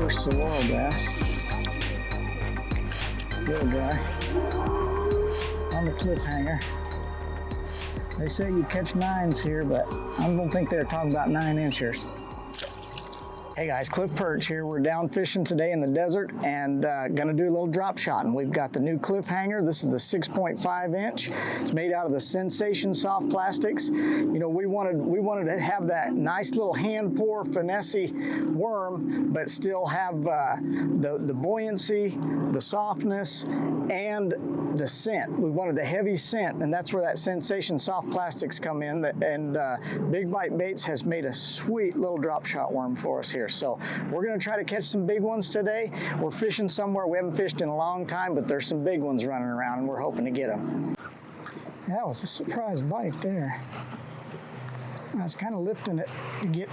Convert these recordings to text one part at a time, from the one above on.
first saguaro bass. Little guy on the cliffhanger. They say you catch 9s here, but I don't think they're talking about 9-inchers. Hey guys, Cliff Perch here. We're down fishing today in the desert and gonna do a little drop shot. And we've got the new cliffhanger. This is the 6.5 inch. It's made out of the Scentsation soft plastics. You know, we wanted to have that nice little hand pour finesse worm, but still have the buoyancy, the softness, and the scent. We wanted a heavy scent, and that's where that Sensation soft plastics come in. And Big Bite Baits has made a sweet little drop shot worm for us here. So we're gonna try to catch some big ones today. We're fishing somewhere we haven't fished in a long time, but there's some big ones running around and we're hoping to get them. That was a surprise bite there. I was kind of lifting it to get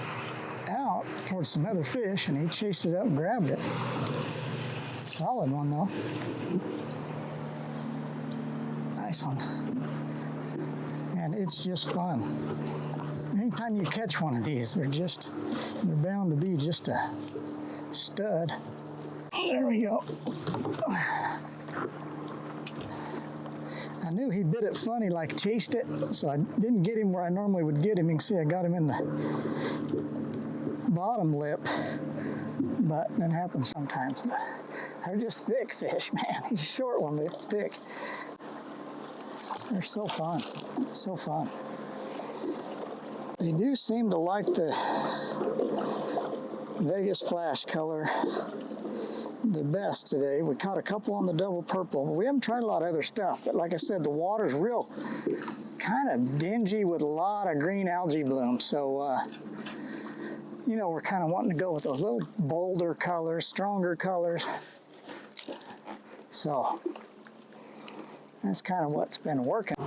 out towards some other fish and he chased it up and grabbed it. Solid one though. Nice one. And it's just fun. Anytime you catch one of these, they're bound to be just a stud. There we go. I knew he bit it funny, like chased it, so I didn't get him where I normally would get him. You can see I got him in the bottom lip, but that happens sometimes. But they're just thick fish, man. He's a short one, but it's thick. They're so fun, so fun. They do seem to like the Vegas flash color the best today. We caught a couple on the double purple. We haven't tried a lot of other stuff, but like I said, the water's real kind of dingy with a lot of green algae bloom. So, you know, we're kind of wanting to go with those little bolder colors, stronger colors. So that's kind of what's been working.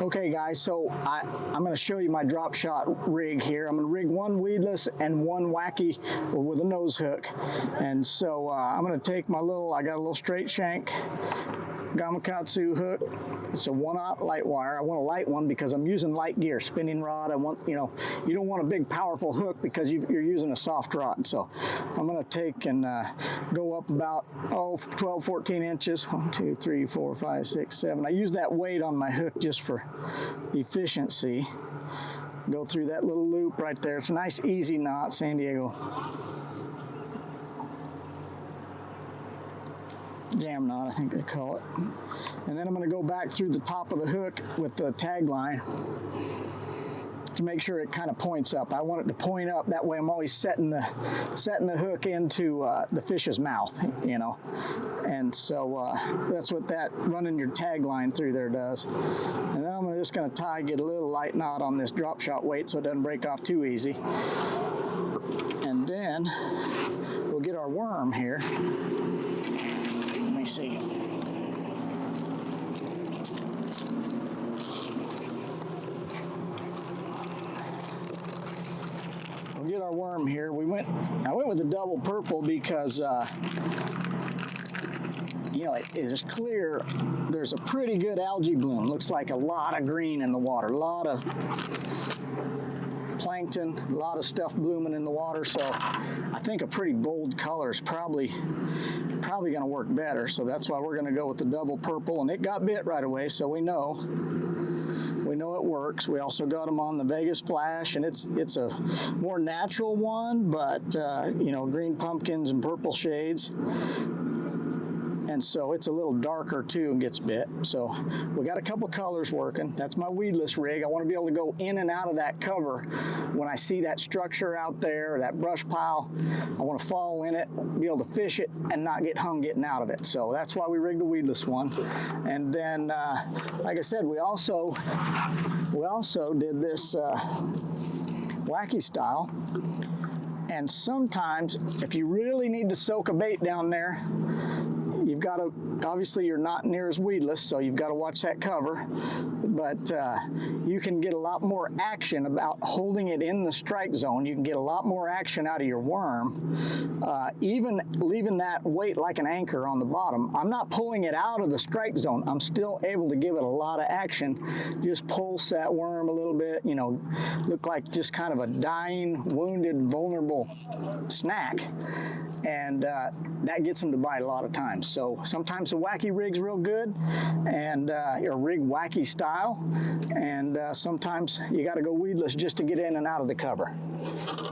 Okay guys, so I'm going to show you my drop shot rig here. I'm going to rig one weedless and one wacky with a nose hook. And so I'm going to take I got a little straight shank Gamakatsu hook. It's a 1/0 light wire. I want a light one because I'm using light gear, spinning rod. You don't want a big powerful hook because you're using a soft rod. So I'm going to take and go up about 12, 14 inches. 1, 2, 3, 4, 5, 6, 7. I use that weight on my hook just for efficiency. Go through that little loop right there. It's a nice easy knot, San Diego jam knot, I think they call it. And then I'm going to go back through the top of the hook with the tag line to make sure it kind of points up. I want it to point up. That way I'm always setting the hook into the fish's mouth, you know. And so that's what that running your tag line through there does. And then I'm just going to get a little light knot on this drop shot weight so it doesn't break off too easy. And then we'll get our worm here. Let me see. We'll get our worm here. I went with the double purple because you know, it is clear. There's a pretty good algae bloom. Looks like a lot of green in the water, a lot of plankton, a lot of stuff blooming in the water. So I think a pretty bold color is probably going to work better. So that's why we're going to go with the double purple. And it got bit right away, so we know it works. We also got them on the Vegas Flash, and it's a more natural one, but you know, green pumpkins and purple shades. And so it's a little darker too and gets bit. So we got a couple colors working. That's my weedless rig. I want to be able to go in and out of that cover when I see that structure out there, or that brush pile. I want to follow in it, be able to fish it, and not get hung getting out of it. So that's why we rigged a weedless one. And then, like I said, we also did this wacky style. And sometimes, if you really need to soak a bait down there, you've got to, obviously you're not near as weedless, so you've got to watch that cover, but you can get a lot more action about holding it in the strike zone. You can get a lot more action out of your worm, even leaving that weight like an anchor on the bottom. I'm not pulling it out of the strike zone. I'm still able to give it a lot of action. Just pulse that worm a little bit, you know, look like just kind of a dying, wounded, vulnerable snack. And that gets them to bite a lot of times. So sometimes the wacky rig's real good, and or rig wacky style, and sometimes you got to go weedless just to get in and out of the cover.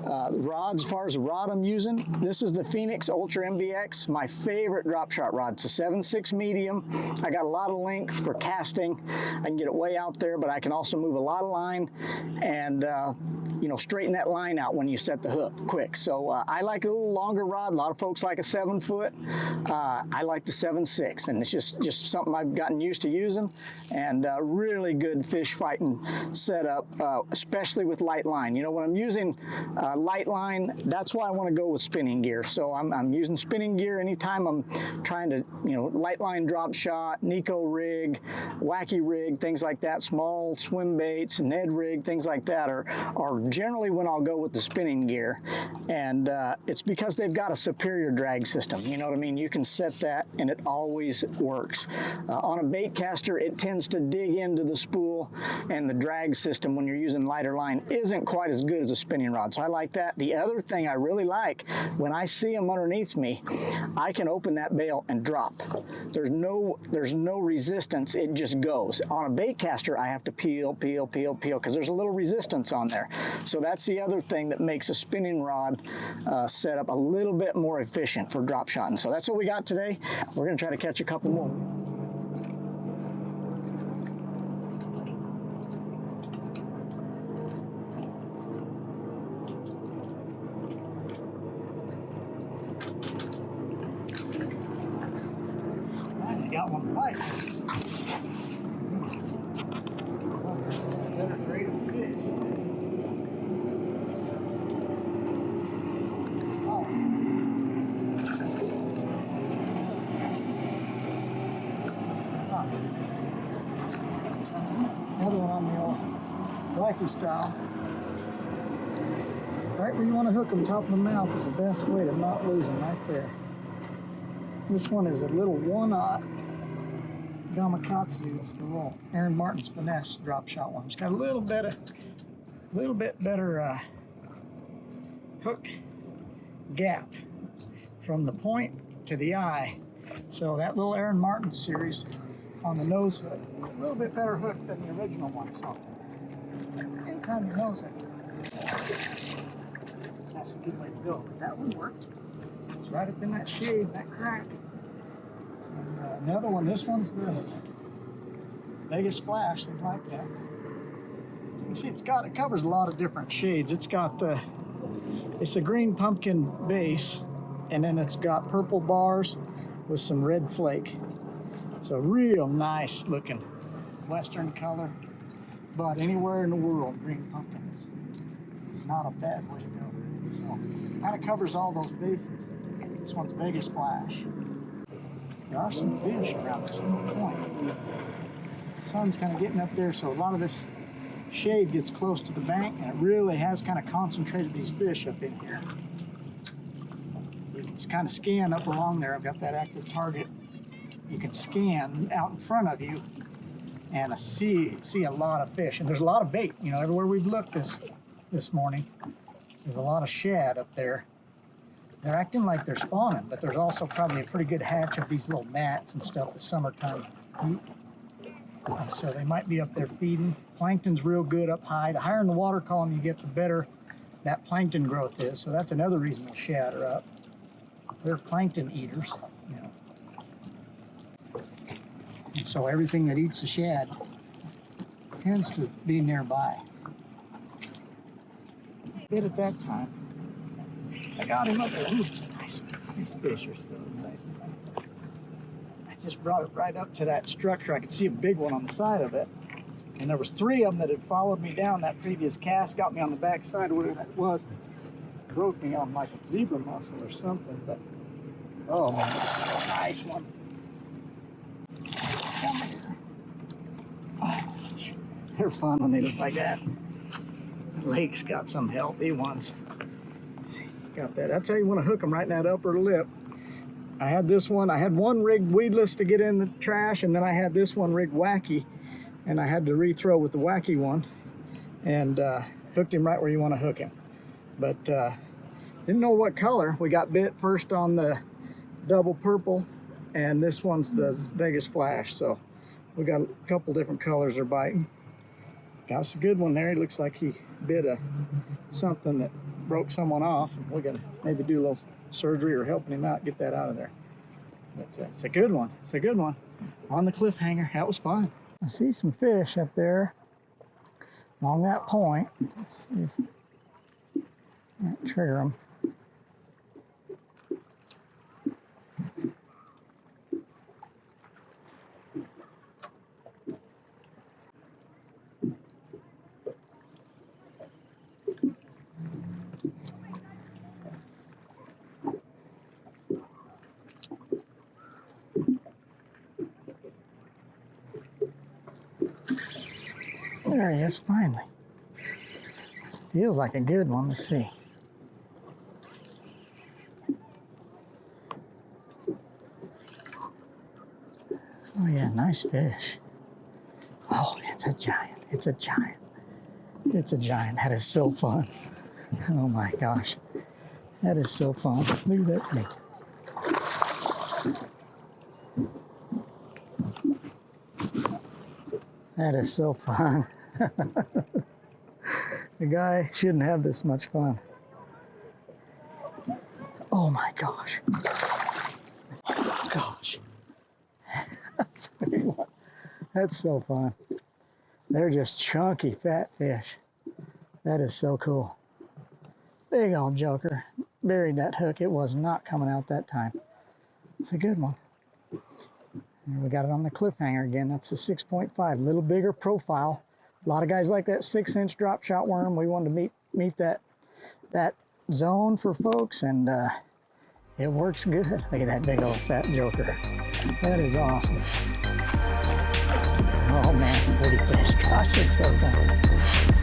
The rods, as far as the rod I'm using, this is the Phoenix Ultra MVX, my favorite drop shot rod. It's a 7.6 medium. I got a lot of length for casting. I can get it way out there, but I can also move a lot of line and you know, straighten that line out when you set the hook quick. So I like a little longer rod. A lot of folks like a 7 foot. I like the 7.6, and it's just something I've gotten used to using, and really good fish fighting setup, especially with light line. You know, when I'm using light line, that's why I want to go with spinning gear. So I'm using spinning gear anytime I'm trying to, you know, light line drop shot, Neko rig, wacky rig, things like that, small swim baits, Ned rig, things like that are generally when I'll go with the spinning gear. And it's because they've got a superior drag system. You know what I mean? You can set that and it always works. On a bait caster, it tends to dig into the spool, and the drag system when you're using lighter line isn't quite as good as a spinning rod. So I like that. The other thing I really like, when I see them underneath me, I can open that bail and drop. There's no resistance. It just goes. On a bait caster, I have to peel, because there's a little resistance on there. So that's the other thing that makes a spinning rod setup a little bit more efficient for drop shotting. So that's what we got today. We're going to try to catch a couple more. I got one bite. Better grade of fish. Another one on the old wacky style. Right where you want to hook them, top of the mouth is the best way to not lose them, right there. This one is a little 1/0 Gamakatsu. It's the little Aaron Martin's finesse drop shot one. It's got a little bit better hook gap from the point to the eye. So that little Aaron Martin series on the nose hook, a little bit better hook than the original one. So anytime you nose it, that's a good way to go. But that one worked. It's right up in that shade, that crack. And another one, this one's the Vegas Flash. They like that. You can see it covers a lot of different shades. It's a green pumpkin base, and then it's got purple bars with some red flake. So real nice looking Western color, but anywhere in the world, green pumpkin is not a bad way to go. So kind of covers all those bases. This one's Vegas Flash. There are some fish around this little point. The sun's kind of getting up there, so a lot of this shade gets close to the bank, and it really has kind of concentrated these fish up in here. You can kind of scan up along there. I've got that active target. You can scan out in front of you and see a lot of fish. And there's a lot of bait. You know, everywhere we've looked this morning, there's a lot of shad up there. They're acting like they're spawning, but there's also probably a pretty good hatch of these little gnats and stuff the summertime eat. And so they might be up there feeding. Plankton's real good up high. The higher in the water column you get, the better that plankton growth is. So that's another reason the shad are up. They're plankton eaters, you know. And so everything that eats the shad tends to be nearby. Bit at that time. I got him up there. Ooh, nice. These fish are so nice. I just brought it right up to that structure. I could see a big one on the side of it. And there was 3 of them that had followed me down that previous cast, got me on the back side, whatever that was. Broke me on like a zebra mussel or something. But, oh man, nice one. They're fun when they look like that. The lake's got some healthy ones. Got that. That's how you want to hook them, right in that upper lip. I had this one. I had one rigged weedless to get in the trash, and then I had this one rigged wacky, and I had to rethrow with the wacky one, and hooked him right where you want to hook him. But didn't know what color. We got bit first on the double purple, and this one's the Vegas flash. So we got a couple different colors they're biting. Got us a good one there. He looks like he bit something that broke someone off. We're gonna maybe do a little surgery or helping him out, get that out of there. But it's a good one. It's a good one. On the cliffhanger. That was fun. I see some fish up there along that point. Let's see if I might trigger them. There he is, finally. Feels like a good one. Let's see. Oh yeah, nice fish. Oh, it's a giant. It's a giant. It's a giant. That is so fun. Oh my gosh. That is so fun. Look at that thing. That is so fun. The guy shouldn't have this much fun. Oh my gosh. Oh my gosh. That's a big one. That's so fun. They're just chunky, fat fish. That is so cool. Big old joker. Buried that hook. It was not coming out that time. It's a good one. And we got it on the cliffhanger again. That's a 6.5, a little bigger profile. A lot of guys like that 6-inch drop shot worm. We wanted to meet that zone for folks, and it works good. Look at that big old fat joker. That is awesome. Oh man, pretty fish. Gosh, it's so fun.